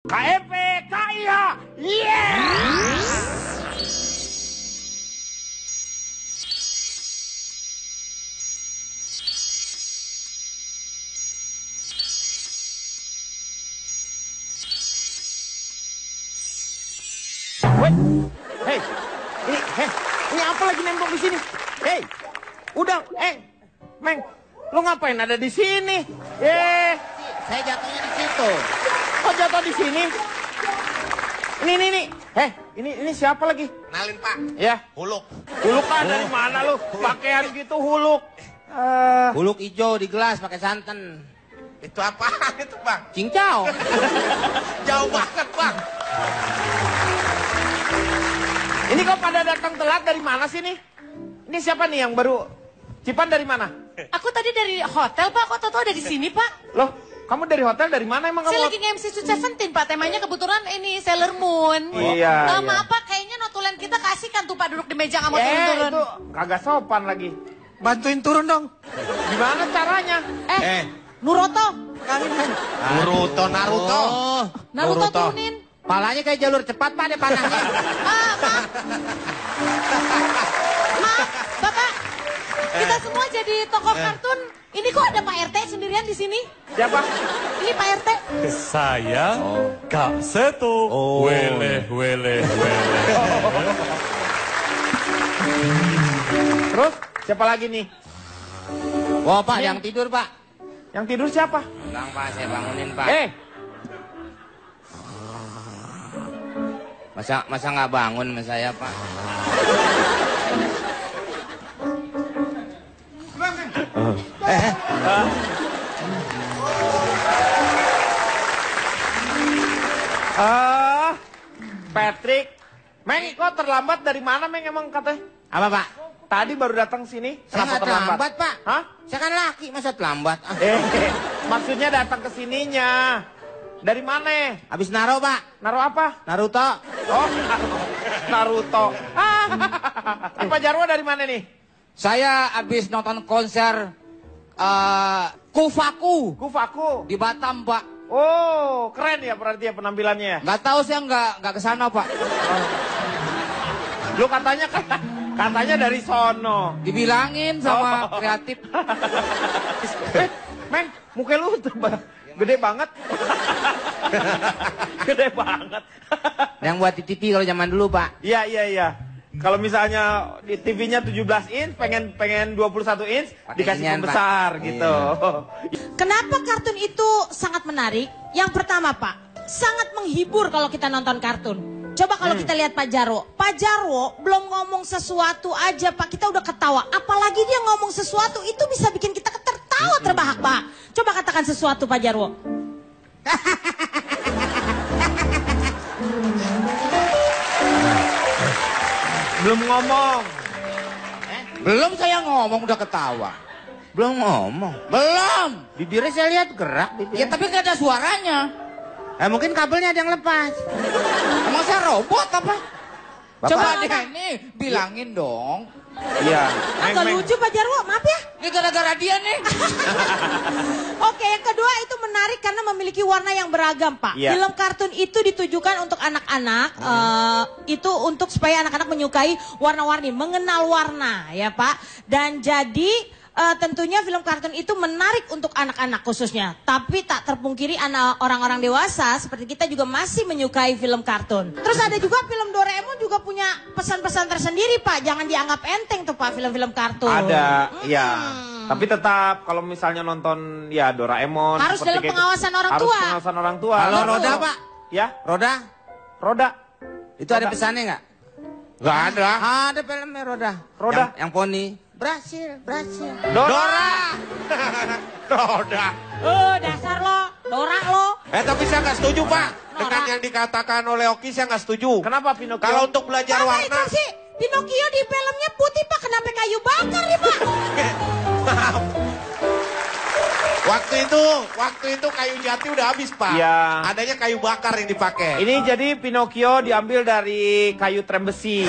KFP, KIH, yeah! Wait, ini apa lagi nembok di sini? Hei, udah, Meng, lu ngapain ada di sini? Saya jatuhnya di situ. Kok jatuh di sini? Ini. Ini siapa lagi? Nalin Pak. Ya. Huluk. Huluk kan dari mana lu? Pakaian gitu huluk. Huluk hijau di gelas pakai santan. Itu apaan itu Bang? Cincau. Jauh banget Bang. Ini kok pada datang telat dari mana sih nih? Ini siapa nih yang baru? Cipan dari mana? Aku tadi dari hotel, Pak. Kok tau ada di sini, Pak? Loh, kamu dari hotel dari mana emang kamu? Saya lagi nge-MC Sweet Seventeen, Pak. Temanya kebetulan ini Sailor Moon. Iya. Maaf, Pak. Kayaknya notulen kita kasihkan tuh, Pak. Duduk di meja nggak mau turun-turun. Itu kagak sopan lagi. Bantuin turun dong. Gimana caranya? Nuroto. Naruto. Naruto turunin. Palanya kayak jalur cepat Pak, deh panahnya. Maaf, Bapak. Kita semua jadi tokoh kartun. Ini kok ada Pak RT sendirian di sini? Siapa? Ini Pak RT. Saya Kak Seto. Weleh. Terus siapa lagi nih? Wah Pak, yang tidur Pak. Yang tidur siapa? Bang Pak, saya bangunin Pak. Masa nggak bangun sama saya Pak? Patrick. Meng, kok terlambat dari mana Meng emang katanya? Apa Pak? Tadi baru datang sini. Saya Kenapa nggak terlambat Pak. Hah? Saya kan laki, masa terlambat? Maksudnya datang ke sininya. Dari mana? Habis naro Pak. Naruh apa? Naruto. Oh, Naruto. Ini Pak Jarwo dari mana nih? Saya habis nonton konser Kufaku Kufaku. di Batam Pak. Oh, keren ya berarti ya penampilannya. Nggak tahu saya nggak kesana Pak. Lu katanya dari sono. Dibilangin sama kreatif. Meng, muka lu gede banget. Gede banget. Yang buat di TV kalau zaman dulu Pak. Iya. Kalau misalnya di TV-nya 17 inch, pengen 21 inch, dikasih inian, pembesar Pak. gitu. Kenapa kartun itu sangat menarik? Yang pertama, Pak, sangat menghibur kalau kita nonton kartun. Coba kalau kita lihat Pak Jarwo. Pak Jarwo belum ngomong sesuatu aja, Pak, kita udah ketawa. Apalagi dia ngomong sesuatu, itu bisa bikin kita tertawa terbahak-bahak. Coba katakan sesuatu, Pak Jarwo. Belum ngomong. Belum saya ngomong udah ketawa. Belum ngomong. Belum. Bibirnya saya lihat gerak. Ya tapi nggak ada suaranya. Mungkin kabelnya ada yang lepas. Emang saya robot apa? Bapak. Coba deh ini bilangin dong. Iya. Agak lucu Pak Jarwo, maaf ya. Ini gara-gara dia nih. Oke, yang kedua itu menarik karena memiliki warna yang beragam, Pak. Iya. Film kartun itu ditujukan untuk anak-anak, itu untuk supaya anak-anak menyukai warna-warni, mengenal warna, ya Pak. Dan jadi tentunya film kartun itu menarik untuk anak-anak khususnya. Tapi tak terpungkiri orang-orang dewasa seperti kita juga masih menyukai film kartun. Terus ada juga film Doraemon juga punya pesan-pesan tersendiri, Pak. Jangan dianggap enteng tuh, Pak, film-film kartun. Ada, iya. Tapi tetap kalau misalnya nonton ya Doraemon harus dalam pengawasan orang tua. Harus pengawasan orang tua. Kalau roda Pak? Ya, Roda? roda. Itu ada pesannya nggak? Nggak ada. Ada filmnya Roda. Roda. Yang poni. Berhasil. Dora. Roda. Dasar lo, Dora lo. Tapi saya nggak setuju Pak. Dengan yang dikatakan oleh Oki saya nggak setuju. Kenapa Pinocchio? Kalau untuk belajar Apa warna. itu sih? Pinocchio di filmnya putih, Pak. Kenapa kayu bakar nih, Pak? Maaf. Waktu itu kayu jati udah habis Pak. Iya. Adanya kayu bakar yang dipakai. Ini jadi Pinocchio diambil dari kayu trem besi.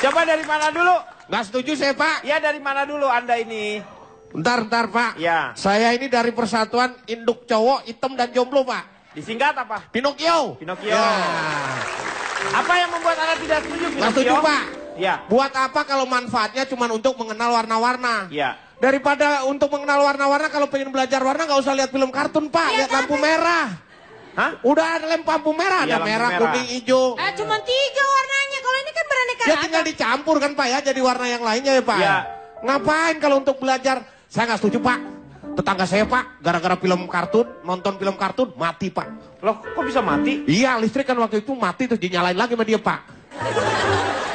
Coba dari mana dulu? Nggak setuju saya Pak. Ya dari mana dulu Anda ini? Bentar Pak. Ya. Saya ini dari Persatuan Induk Cowok Hitam dan Jomblo Pak. Disingkat apa? Pinocchio. Pinocchio. Ya. Apa yang membuat Anda tidak setuju, Pinocchio? Nggak setuju Pak. Ya. Buat apa kalau manfaatnya cuma untuk mengenal warna-warna? Ya. Daripada untuk mengenal warna-warna, kalau pengen belajar warna nggak usah lihat film kartun Pak. Lihat lampu merah. Hah? Udah ada lampu merah, Iya, ada lampu merah, merah. kuning, hijau. Cuma 3 warnanya. Kalau ini kan beraneka Ya ragam. tinggal dicampur kan Pak ya, jadi warna yang lainnya ya Pak. Ya. Ngapain kalau untuk belajar? Saya nggak setuju Pak. Tetangga saya Pak, gara-gara film kartun, nonton film kartun, mati Pak. Loh, kok bisa mati? Iya, listrik kan waktu itu mati terus dinyalain lagi sama dia Pak.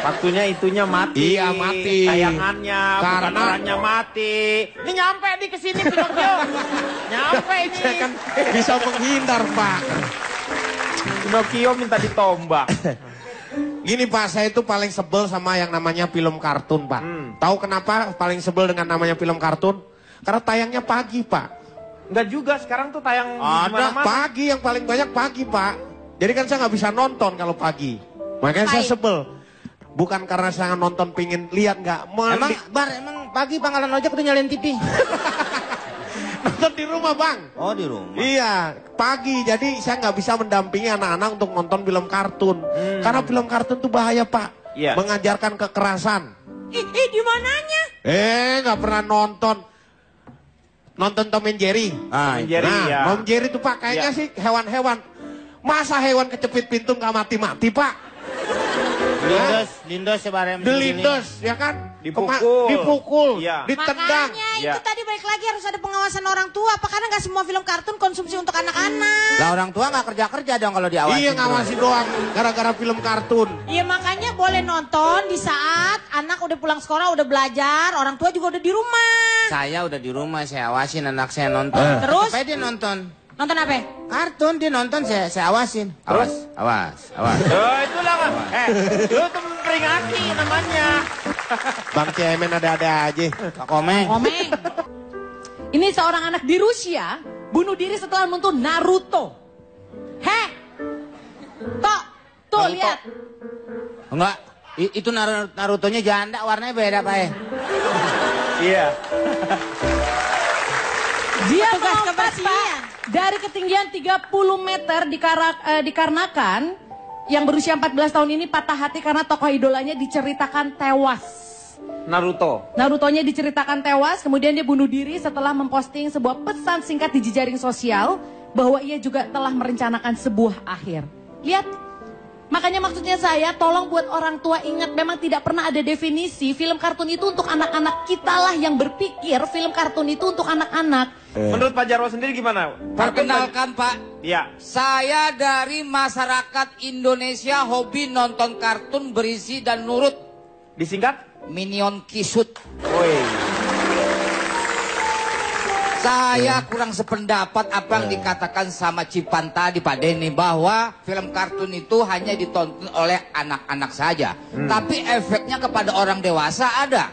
Waktunya itunya mati. Iya, mati. Tayangannya, bukan Karena- orangnya mati. Ini nyampe nih ke sini Pinocchio. Nyampe ini. Saya kan bisa menghindar Pak. Pinocchio minta ditombak. Gini Pak, saya itu paling sebel sama yang namanya film kartun Pak. Tahu kenapa paling sebel dengan namanya film kartun? Karena tayangnya pagi Pak. Enggak juga, sekarang tuh tayang di Ada mana-mana. pagi, yang paling banyak pagi Pak. Jadi kan saya nggak bisa nonton kalau pagi. Makanya saya sebel. Bukan karena saya nonton pingin lihat nggak. Emang pagi Pangkalan Ojek udah nyalain TV? Nonton di rumah Bang. Oh di rumah. Iya, pagi. Jadi saya nggak bisa mendampingi anak-anak untuk nonton film kartun. Karena film kartun tuh bahaya Pak. Iya. Mengajarkan kekerasan. Di mananya? Nggak pernah nonton. Nonton Tom and Jerry. Ah, Tom and Jerry, Nah, ya. Tom and Jerry tuh Pak kayaknya Iya. sih hewan-hewan. Masa hewan kecepit pintu nggak mati-mati Pak? Lindos sebarang. Dilindos, ya kan? Dipukul. Dipukul, Iya. ditendang. Makanya Ya. itu tadi balik lagi harus ada pengawasan orang tua. Apa karena nggak semua film kartun konsumsi untuk anak-anak? Lah orang tua nggak kerja dong kalau diawasin. Iya ngawasi doang, gara-gara film kartun. Iya makanya boleh nonton di saat anak udah pulang sekolah, udah belajar, orang tua juga udah di rumah. Saya udah di rumah, saya awasin anak saya nonton. Terus? Supaya dia nonton. Nonton apa? Kartun dia nonton, saya awasin. Terus? Awas. Oh, itulah kan. Lu tuh memperingati namanya. Bang Cemen ada-ada aja. Pak Komeng. Komeng. Ini seorang anak di Rusia bunuh diri setelah menonton Naruto. Heh. Tuh Naruto. lihat. Enggak, itu Narutonya janda, warnanya beda Pak ya. Iya. Dia Tugas melompat kebersihan. Pak, dari ketinggian 30 meter dikarenakan yang berusia 14 tahun ini patah hati karena tokoh idolanya diceritakan tewas. Narutonya diceritakan tewas, kemudian dia bunuh diri setelah memposting sebuah pesan singkat di jejaring sosial bahwa ia juga telah merencanakan sebuah akhir. Lihat, makanya maksudnya saya tolong buat orang tua ingat memang tidak pernah ada definisi film kartun itu untuk anak-anak, kitalah yang berpikir film kartun itu untuk anak-anak. Menurut Pak Jarwo sendiri gimana? Perkenalkan Pak, Iya. saya dari masyarakat Indonesia hobi nonton kartun berisi dan nurut Disingkat? Minion Kisut. Woi. Saya kurang sependapat apa yang dikatakan sama Cipan tadi Pak Denny, bahwa film kartun itu hanya ditonton oleh anak-anak saja. Tapi efeknya kepada orang dewasa ada.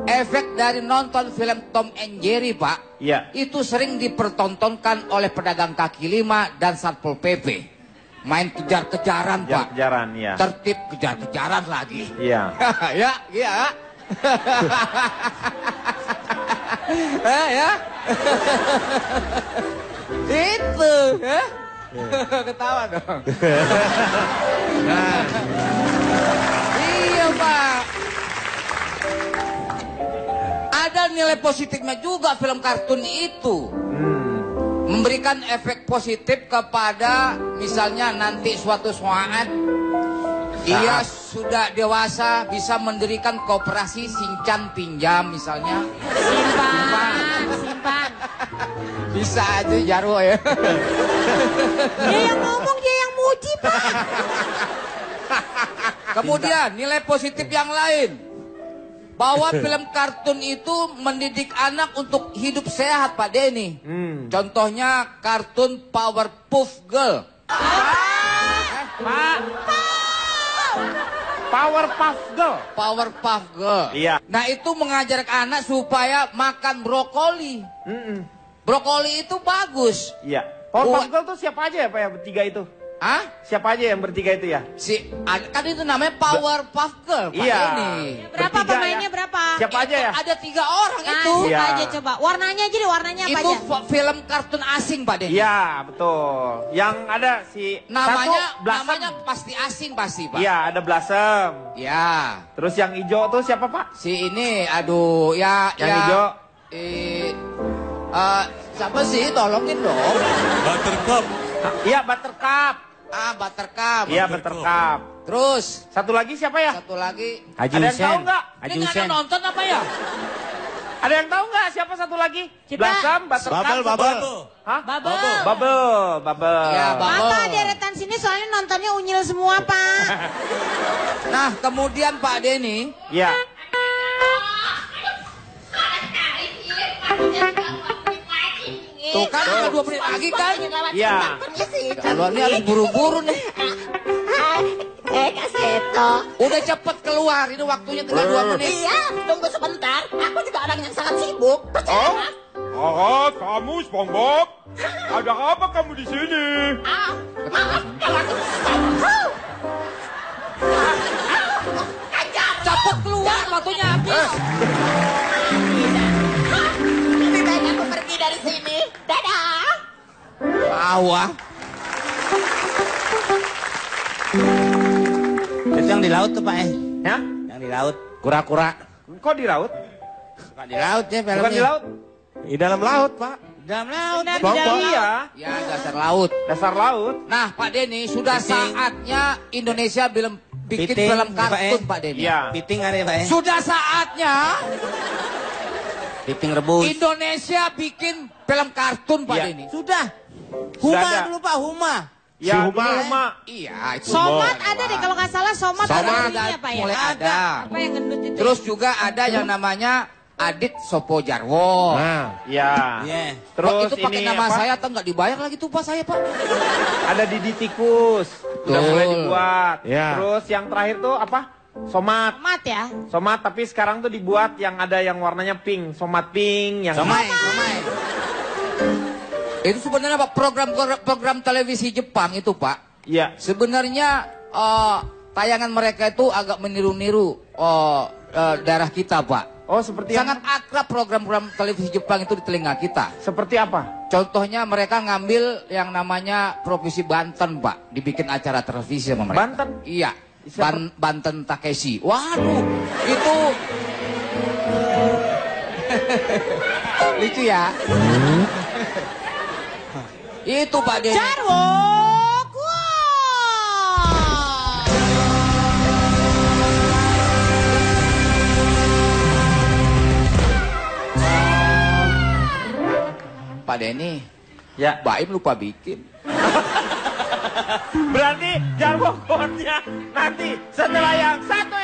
Efek dari nonton film Tom and Jerry Pak, Iya. itu sering dipertontonkan oleh pedagang kaki lima dan Satpol PP. Main kejar-kejaran Pak. Kejaran, ya. Tertib kejar-kejaran lagi. Iya. Ya, iya. Ya. Itu, ya. Ketawa dong. Iya, Pak. Ada nilai positifnya juga film kartun itu. Memberikan efek positif kepada misalnya nanti suatu saat ia sudah dewasa bisa mendirikan koperasi simpan pinjam misalnya. Simpan. Bisa aja Jarwo ya. Dia yang ngomong, dia yang muji Pak. Kemudian nilai positif yang lain. Bahwa film kartun itu mendidik anak untuk hidup sehat Pak Denny. Contohnya kartun Powerpuff Girl. Powerpuff Girl. Powerpuff Girl. Iya. Nah itu mengajarkan anak supaya makan brokoli. Brokoli itu bagus. Iya. Powerpuff Girl tuh siapa aja ya Pak ya bertiga itu? Hah? Siapa aja yang bertiga itu ya? Kan itu namanya Powerpuff Girl, Pak Iya. Denny. Berapa Bertiga pemainnya ya? berapa? Siapa aja ya? Ada 3 orang Nah, itu. siapa Iya. aja coba. Warnanya aja deh, warnanya apa Itu aja? film kartun asing, Pak Denny. Iya, betul. Yang ada si Namanya satu Blossom. namanya pasti asing pasti, Pak. Iya, ada Blossom. Ya. Terus yang hijau tuh siapa, Pak? Si ini, aduh, ya. Yang hijau. Siapa sih? Tolongin dong. Buttercup. Iya, Buttercup. Buttercup. Iya, Buttercup. Terus, Satu lagi siapa ya? satu lagi. Haji Ada yang Hussein. tahu nggak? Haji Ini nggak ada Hussein. nonton apa ya? Ada yang tahu nggak siapa satu lagi? Kita- Blossom, Buttercup. Bubble. Hah? Bubble. Bubble. Ya, Bubble. Mata deretan sini soalnya nontonnya unyil semua, Pak. Nah, kemudian Pak Denny, Iya. tuh kan udah 2 menit lagi kan? Iya. Kalau ini harus buru-buru nih. Kak Seto. Udah cepet keluar, ini waktunya tinggal 2 menit. Iya, tunggu sebentar. Aku juga orang yang sangat sibuk. Percaya nggak? Kamu SpongeBob? Ada apa kamu di sini? Maaf, kalau aku Cepet keluar, waktunya habis. lebih baik aku pergi dari sini. Dadah. Awah. Itu yang di laut tuh Pak Ya? Yang di laut. Kura-kura. Kok di laut? Bukan di laut ya filmnya. Bukan di laut? Di dalam laut, Pak. Dalam laut. Benar, Oh, di dalam iya. Ya, dasar laut. Dasar laut. Nah, Pak Denny, sudah saatnya Indonesia bikin Piting, film ya, Pak, kartun, Pak Denny. Iya. Piting ada ya Pak ya? Sudah saatnya Piting rebus. Indonesia bikin film kartun, Pak Iya. Denny. Sudah. Huma ada. dulu Pak, Huma. Ya, Si Huma. Huma. Iya, itu. Somat ada deh kalau nggak salah Somat ada Somat ininya, Pak ya. mulai ada. Apa yang gendut itu? Terus juga ada yang namanya Adit Sopo Jarwo. Nah, Ya. Iya. Terus itu pakai ini nama apa? saya atau nggak dibayar lagi tuh Pak saya Pak? Ada Didi Tikus. Udah Betul. mulai dibuat. Ya. Terus yang terakhir tuh apa? Somat. Somat ya. Somat tapi sekarang tuh dibuat yang ada yang warnanya pink. Somat pink. Yang Somai, somai. Itu sebenarnya Pak program televisi Jepang itu Pak. Iya. Sebenarnya tayangan mereka itu agak meniru-niru daerah kita Pak. Oh seperti Sangat akrab program-program televisi Jepang itu di telinga kita. Seperti apa? Contohnya mereka ngambil yang namanya Provinsi Banten Pak, dibikin acara televisi sama mereka. Banten? Iya. Siapa? Banten Takeshi. Waduh, itu lucu ya. Itu Pak Denny. Jarwo Kuo. Pak Denny, Ya. Baim lupa bikin. Berarti Jarwo Kuo-nya nanti setelah yang satu